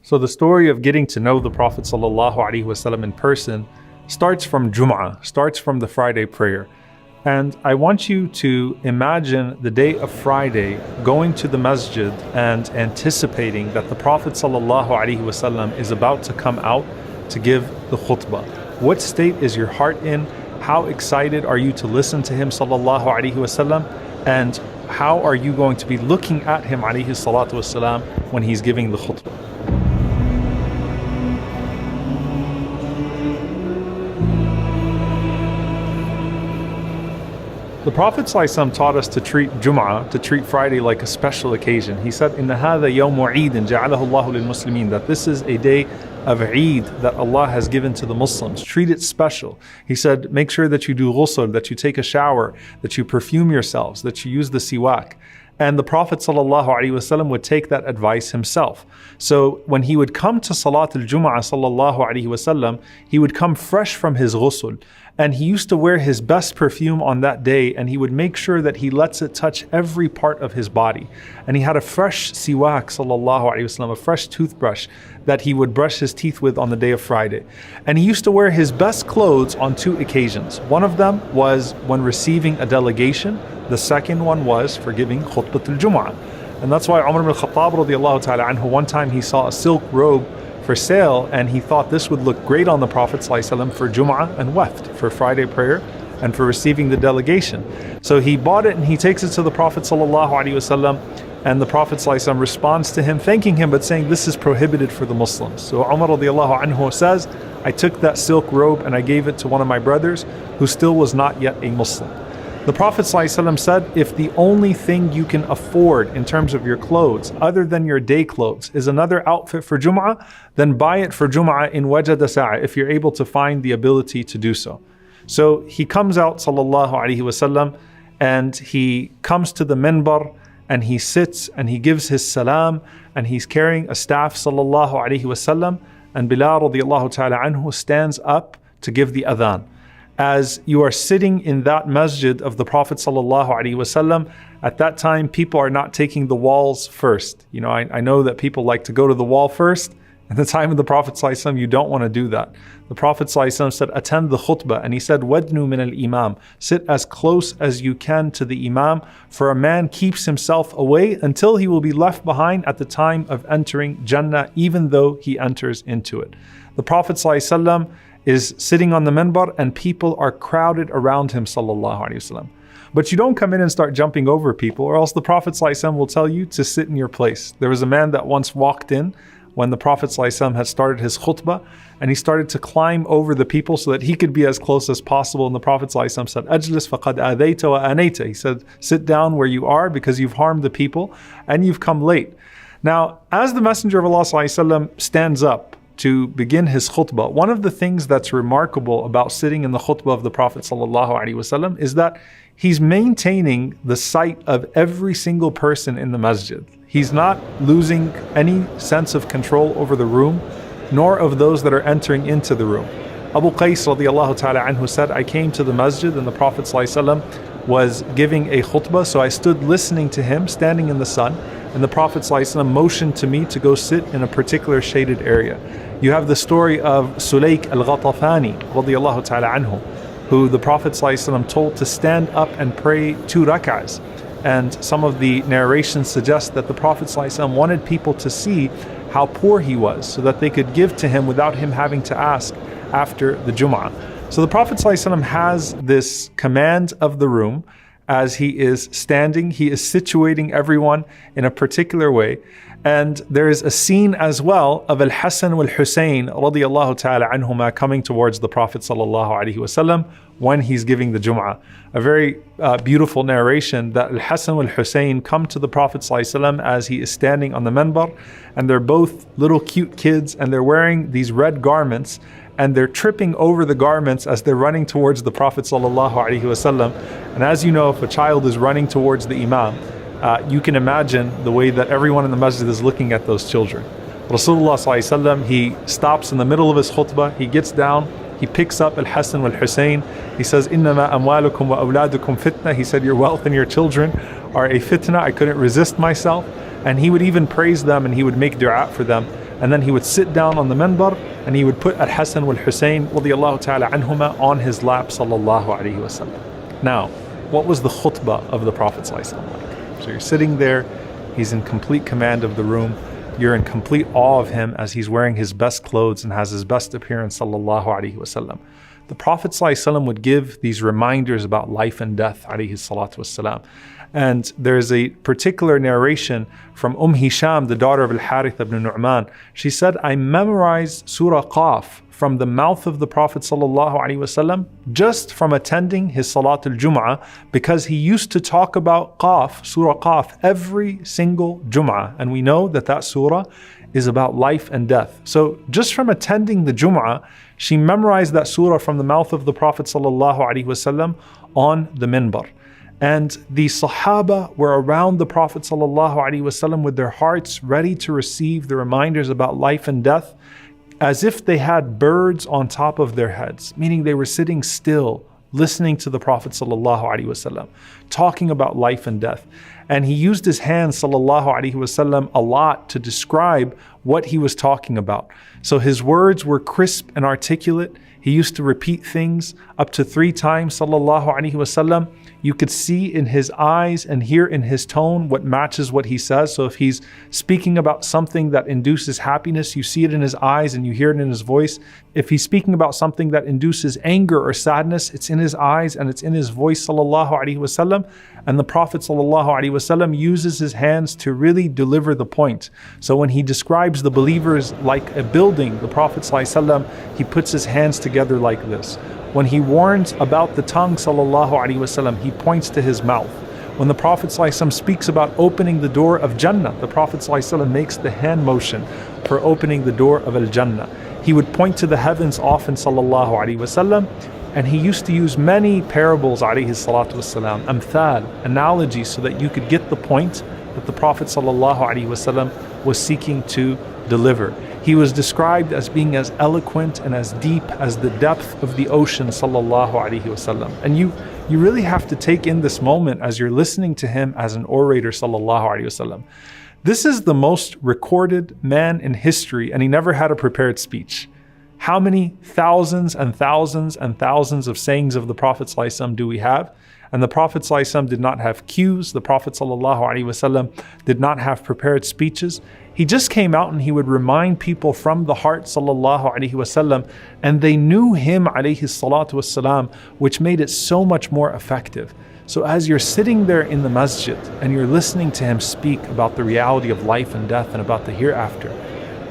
So the story of getting to know the Prophet ﷺ in person starts from Jum'ah, starts from the Friday prayer. And I want you to imagine the day of Friday going to the masjid and anticipating that the Prophet ﷺ is about to come out to give the khutbah. What state is your heart in? How excited are you to listen to him ﷺ? And how are you going to be looking at him ﷺ when he's giving the khutbah? The Prophet ﷺ taught us to treat Jum'ah, to treat Friday like a special occasion. He said, إِنَّ هَذَا يَوْمُ عِيدٍ جَعَلَهُ اللَّهُ لِلْمُسْلِمِينَ, that this is a day of Eid that Allah has given to the Muslims. Treat it special. He said, make sure that you do ghusl, that you take a shower, that you perfume yourselves, that you use the siwak. And the Prophet ﷺ would take that advice himself. So when he would come to Salat al-Jum'ah ﷺ, he would come fresh from his ghusl. And he used to wear his best perfume on that day, and he would make sure that he lets it touch every part of his body. And he had a fresh siwak ﷺ, a fresh toothbrush that he would brush his teeth with on the day of Friday. And he used to wear his best clothes on two occasions. One of them was when receiving a delegation. The second one was for giving khutbah al-Jum'ah. And that's why Umar ibn al-Khattab radiallahu ta'ala anhu, one time he saw a silk robe for sale, and he thought this would look great on the Prophet ﷺ for Jum'ah and Waft, for Friday prayer and for receiving the delegation. So he bought it and he takes it to the Prophet ﷺ, and the Prophet ﷺ responds to him, thanking him but saying this is prohibited for the Muslims. So Umar radiallahu anhu says, I took that silk robe and I gave it to one of my brothers who still was not yet a Muslim. The Prophet ﷺ said, if the only thing you can afford in terms of your clothes, other than your day clothes, is another outfit for Jum'ah, then buy it for Jum'ah in wajada sa'a, if you're able to find the ability to do so. So he comes out, sallallahu alaihi wasallam, and he comes to the minbar, and he sits, and he gives his salam, and he's carrying a staff, sallallahu alaihi wasallam, and Bilal radiallahu ta'ala anhu stands up to give the adhan. As you are sitting in that masjid of the Prophet ﷺ, at that time people are not taking the walls first. You know, I know that people like to go to the wall first. At the time of the Prophet ﷺ, you don't want to do that. The Prophet ﷺ said, attend the khutbah, and he said, wadnu min al-imam, sit as close as you can to the imam, for a man keeps himself away until he will be left behind at the time of entering Jannah, even though he enters into it. The Prophet ﷺ is sitting on the minbar and people are crowded around him, sallallahu alaihi wasallam. But you don't come in and start jumping over people, or else the Prophet ﷺ will tell you to sit in your place. There was a man that once walked in when the Prophet ﷺ had started his khutbah, and he started to climb over the people so that he could be as close as possible. And the Prophet ﷺ said, Ajlis faqad adayta wa anayta. He said, sit down where you are because you've harmed the people and you've come late. Now, as the Messenger of Allah ﷺ stands up to begin his khutbah, one of the things that's remarkable about sitting in the khutbah of the Prophet ﷺ is that he's maintaining the sight of every single person in the masjid. He's not losing any sense of control over the room, nor of those that are entering into the room. Abu Qais radiallahu ta'ala anhu said, I came to the masjid and the Prophet ﷺ was giving a khutbah, so I stood listening to him, standing in the sun, and the Prophet ﷺ motioned to me to go sit in a particular shaded area. You have the story of Sulayk al-Ghatafani radiallahu ta'ala anhu, who the Prophet ﷺ told to stand up and pray 2 rak'ahs. And some of the narrations suggest that the Prophet ﷺ wanted people to see how poor he was, so that they could give to him without him having to ask after the Jum'ah. So the Prophet ﷺ has this command of the room. As he is standing, he is situating everyone in a particular way. And there is a scene as well of Al-Hasan wal-Husayn radiyallahu ta'ala anhuma coming towards the Prophet sallallahu alaihi wasallam when he's giving the Jum'ah. A very beautiful narration that Al-Hasan wal-Husayn come to the Prophet sallallahu alaihi wasallam as he is standing on the minbar, and they're both little cute kids, and they're wearing these red garments, and they're tripping over the garments as they're running towards the Prophet sallallahu alaihi wasallam. And as you know, if a child is running towards the Imam, you can imagine the way that everyone in the masjid is looking at those children. Rasulullah sallallahu alaihi wasallam, he stops in the middle of his khutbah, he gets down, he picks up Al-Hasan wal-Husayn, he says, Innama amwalukum wa awladukum fitna. He said, your wealth and your children are a fitna. I couldn't resist myself. And he would even praise them and he would make dua for them. and then he would sit down on the minbar and he would put Al-Hasan wal-Hussein radiyallahu ta'ala anhuma on his lap sallallahu alayhi wasallam. Now, what was the khutbah of the Prophet sallallahu alaihi wasallam like? So you're sitting there, he's in complete command of the room, you're in complete awe of him as he's wearing his best clothes and has his best appearance sallallahu alayhi wasallam. The Prophet ﷺ would give these reminders about life and death alayhi salatu wasalam. And there's a particular narration from Hisham, the daughter of Al-Harith ibn Nu'man. She said, I memorized Surah Qaf from the mouth of the Prophet ﷺ just from attending his Salat al-Jum'ah, because he used to talk about Qaf, Surah Qaf, every single Jum'ah. And we know that that surah is about life and death. So just from attending the Jum'ah, she memorized that surah from the mouth of the Prophet ﷺ on the minbar. And the Sahaba were around the Prophet ﷺ with their hearts ready to receive the reminders about life and death, as if they had birds on top of their heads, meaning they were sitting still, listening to the Prophet ﷺ, talking about life and death. And he used his hands ﷺ a lot to describe what he was talking about. So his words were crisp and articulate. He used to repeat things up to 3 times ﷺ. You could see in his eyes and hear in his tone what matches what he says. So if he's speaking about something that induces happiness, you see it in his eyes and you hear it in his voice. If he's speaking about something that induces anger or sadness, it's in his eyes and it's in his voice sallallahu alaihi wasallam. And the Prophet sallallahu alaihi wasallam uses his hands to really deliver the point. So when he describes the believers like a building, the Prophet sallallahu alaihi wasallam, he puts his hands together like this. When he warns about the tongue sallallahu alaihi wasallam, he points to his mouth. When the Prophet sallallahu alaihi wasallam speaks about opening the door of Jannah, the Prophet sallallahu alaihi wasallam makes the hand motion for opening the door of Al-Jannah. He would point to the heavens often sallallahu alaihi wasallam, and he used to use many parables alayhi salatu wasalam, amthal, analogies, so that you could get the point that the Prophet sallallahu alaihi wasallam was seeking to deliver. He was described as being as eloquent and as deep as the depth of the ocean sallallahu alaihi wasallam. And you really have to take in this moment as you're listening to him as an orator sallallahu alaihi wasallam. This is the most recorded man in history, and he never had a prepared speech. How many thousands and thousands and thousands of sayings of the Prophet ﷺ do we have? And the Prophet ﷺ did not have cues. The Prophet ﷺ did not have prepared speeches. He just came out and he would remind people from the heart ﷺ, and they knew him alayhi salatu wasalam, which made it so much more effective. So as you're sitting there in the masjid and you're listening to him speak about the reality of life and death and about the hereafter,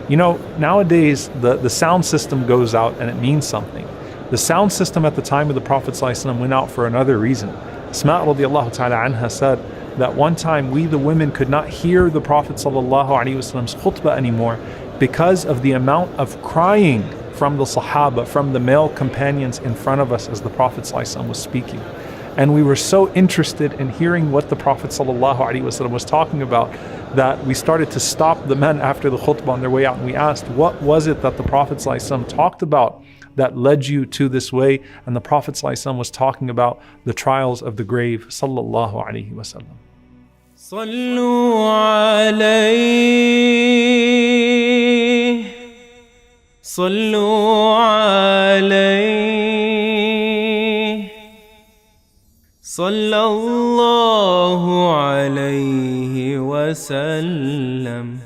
you know, nowadays the sound system goes out and it means something. The sound system at the time of the Prophet ﷺ went out for another reason. Asma radiallahu ta'ala anha said that one time we the women could not hear the Prophet ﷺ's khutbah anymore because of the amount of crying from the Sahaba, from the male companions in front of us as the Prophet ﷺ was speaking. And we were so interested in hearing what the Prophet ﷺ was talking about that we started to stop the men after the khutbah on their way out, and we asked, what was it that the Prophet ﷺ talked about that led you to this way? And the Prophet ﷺ was talking about the trials of the grave sallallahu alaihi wasallam. Sallu alayhi, sallu alayhi, sallallahu alayhi wa sallam.